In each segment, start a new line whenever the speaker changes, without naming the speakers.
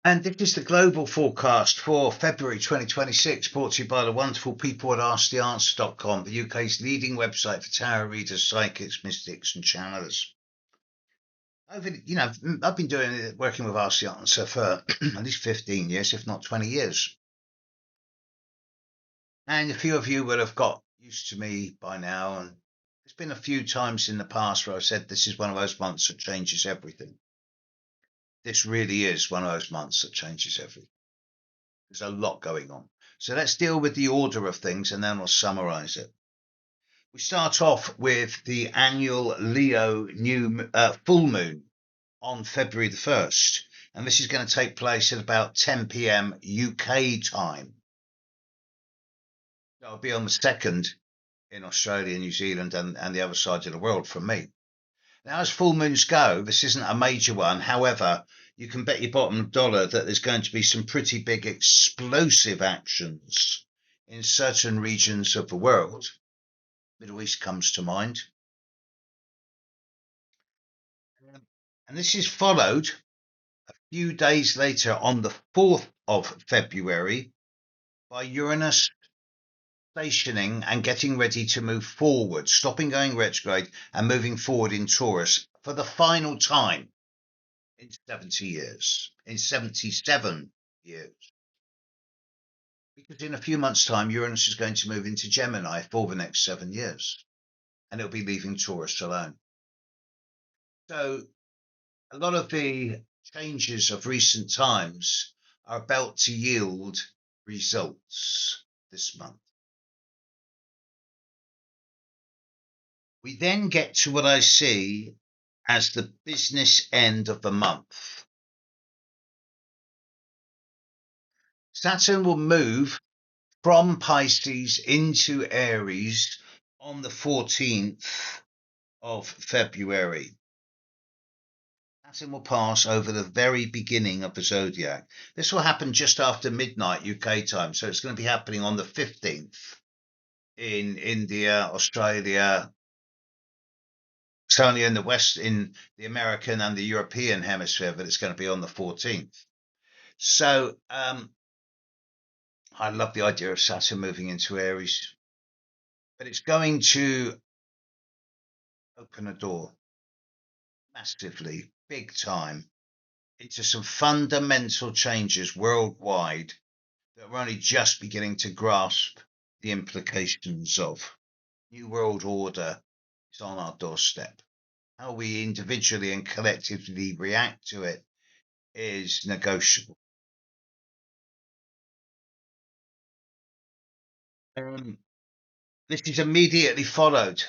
And this is the global forecast for February 2026, brought to you by the wonderful people at AskTheAnswer.com, the UK's leading website for tarot readers, psychics, mystics, and channelers. I've been working with Ask the Answer for at least 15 years, if not 20 years. And a few of you will have got used to me by now. And there's been a few times in the past where I've said this is one of those months that changes everything. This really is one of those months that changes everything. There's a lot going on. So let's deal with the order of things and then we'll summarize it. We start off with the annual Leo new full moon on February the 1st. And this is going to take place at about 10 p.m. UK time. That'll be on the 2nd in Australia, New Zealand, and the other side of the world from me. Now, as full moons go, this isn't a major one. However, you can bet your bottom dollar that there's going to be some pretty big explosive actions in certain regions of the world. Middle East comes to mind. And this is followed a few days later on the 4th of February by Uranus stationing and getting ready to move forward, stopping going retrograde and moving forward in Taurus for the final time in 77 years. Because in a few months' time, Uranus is going to move into Gemini for the next 7 years, and it'll be leaving Taurus alone. So a lot of the changes of recent times are about to yield results this month. We then get to what I see as the business end of the month. Saturn will move from Pisces into Aries on the 14th of February. Saturn will pass over the very beginning of the zodiac. This will happen just after midnight UK time, so it's going to be happening on the 15th in India, Australia. It's only in the West, in the American and the European hemisphere, but it's going to be on the 14th. So I love the idea of Saturn moving into Aries, but it's going to open a door massively, big time, into some fundamental changes worldwide that we're only just beginning to grasp the implications of. New world order is on our doorstep. How we individually and collectively react to it is negotiable. This is immediately followed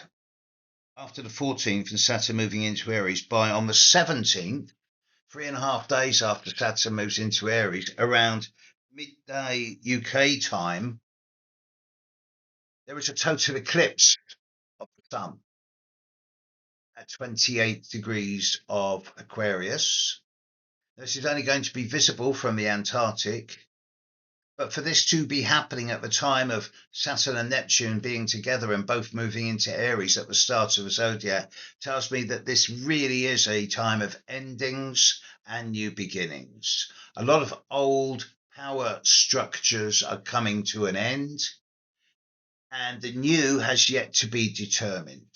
after the 14th and Saturn moving into Aries by on the 17th, 3.5 days after Saturn moves into Aries, around midday UK time, there is a total eclipse of the sun at 28 degrees of Aquarius. This is only going to be visible from the Antarctic, but for this to be happening at the time of Saturn and Neptune being together and both moving into Aries at the start of the zodiac tells me that this really is a time of endings and new beginnings. A lot of old power structures are coming to an end, and the new has yet to be determined.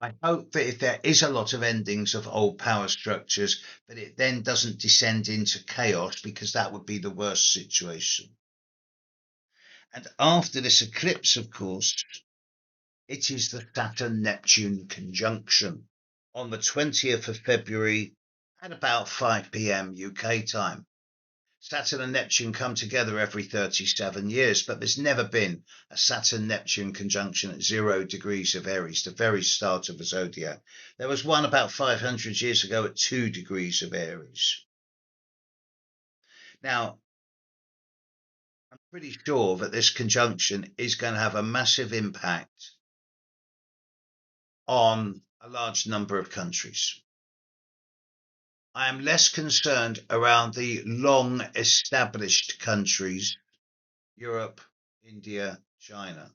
I hope that if there is a lot of endings of old power structures, that it then doesn't descend into chaos, because that would be the worst situation. And after this eclipse, of course, it is the Saturn-Neptune Conjunction on the 20th of February at about 5 p.m. UK time. Saturn and Neptune come together every 37 years, but there's never been a Saturn-Neptune conjunction at 0 degrees of Aries, the very start of the zodiac. There was one about 500 years ago at 2 degrees of Aries. Now, I'm pretty sure that this conjunction is going to have a massive impact on a large number of countries. I am less concerned around the long established countries, Europe, India, China.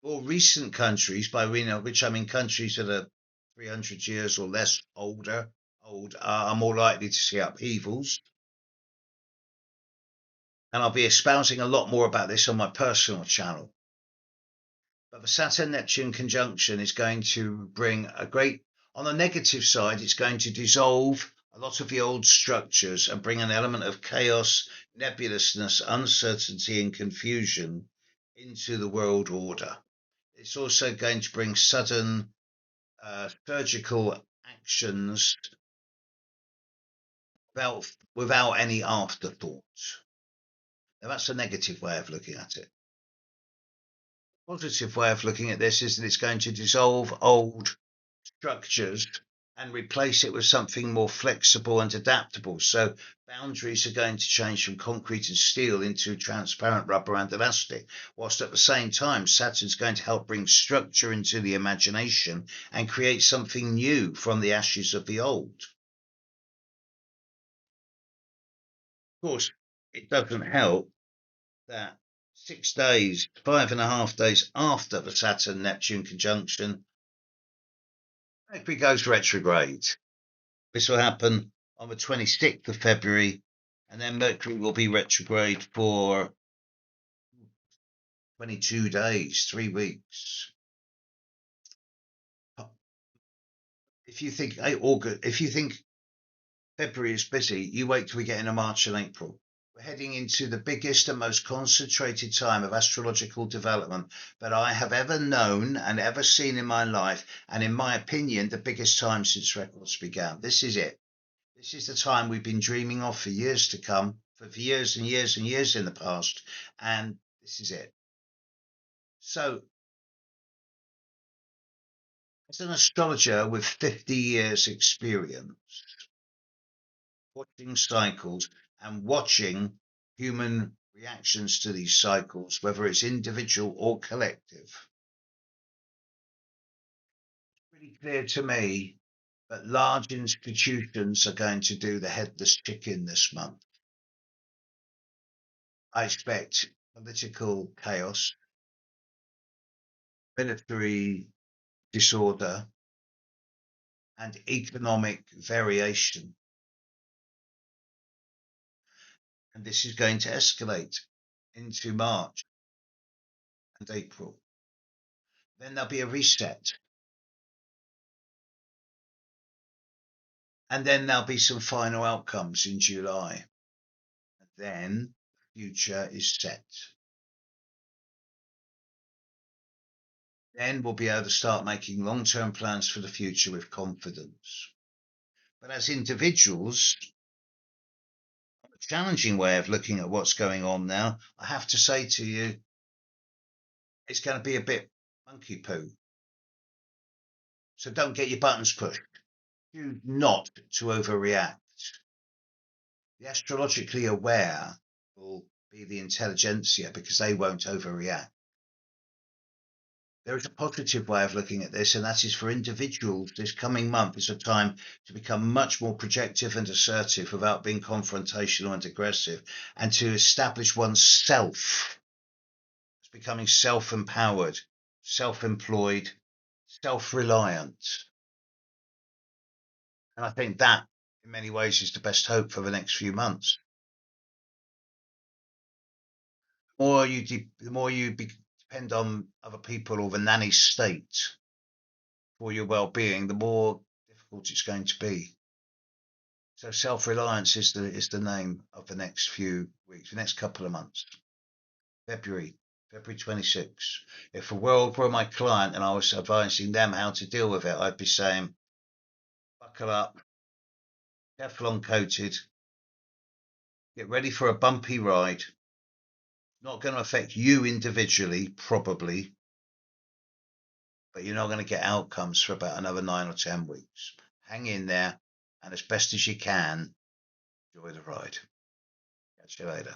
more recent countries, by which I mean countries that are 300 years or less old, are more likely to see upheavals. And I'll be espousing a lot more about this on my personal channel. But the Saturn-Neptune conjunction is going to bring on the negative side, it's going to dissolve a lot of the old structures and bring an element of chaos, nebulousness, uncertainty, and confusion into the world order. It's also going to bring sudden surgical actions without any afterthought. Now, that's a negative way of looking at it. A positive way of looking at this is that it's going to dissolve old structures and replace it with something more flexible and adaptable. So boundaries are going to change from concrete and steel into transparent rubber and elastic, whilst at the same time, Saturn's going to help bring structure into the imagination and create something new from the ashes of the old. Of course, it doesn't help that 6 days, 5.5 days after the Saturn-Neptune conjunction, Mercury goes retrograde. This will happen on the 26th of February, and then Mercury will be retrograde for 22 days, 3 weeks. If you think February is busy, you wait till we get into March and April. We're heading into the biggest and most concentrated time of astrological development that I have ever known and ever seen in my life, and in my opinion, the biggest time since records began. This is it. This is the time we've been dreaming of for years to come, for years and years and years in the past, and this is it. So, as an astrologer with 50 years experience, watching cycles and watching human reactions to these cycles, whether it's individual or collective, it's pretty clear to me that large institutions are going to do the headless chicken this month. I expect political chaos, military disorder, and economic variation. And this is going to escalate into March and April. Then there'll be a reset. And then there'll be some final outcomes in July. And then the future is set. Then we'll be able to start making long-term plans for the future with confidence. But as individuals, a challenging way of looking at what's going on now, I have to say to you, it's going to be a bit monkey poo. So don't get your buttons pushed. Do not to overreact. The astrologically aware will be the intelligentsia because they won't overreact. There is a positive way of looking at this, and that is for individuals, this coming month is a time to become much more projective and assertive without being confrontational and aggressive, and to establish oneself as becoming self-empowered, self-employed, self-reliant. And I think that, in many ways, is the best hope for the next few months. The more you depend on other people or the nanny state for your well-being, the more difficult it's going to be. So self-reliance is the name of the next few weeks, the next couple of months. February 26th. If the world were my client and I was advising them how to deal with it, I'd be saying, buckle up, Teflon coated, get ready for a bumpy ride. Not going to affect you individually, probably, but you're not going to get outcomes for about another 9 or 10 weeks. Hang in there, and as best as you can, enjoy the ride. Catch you later.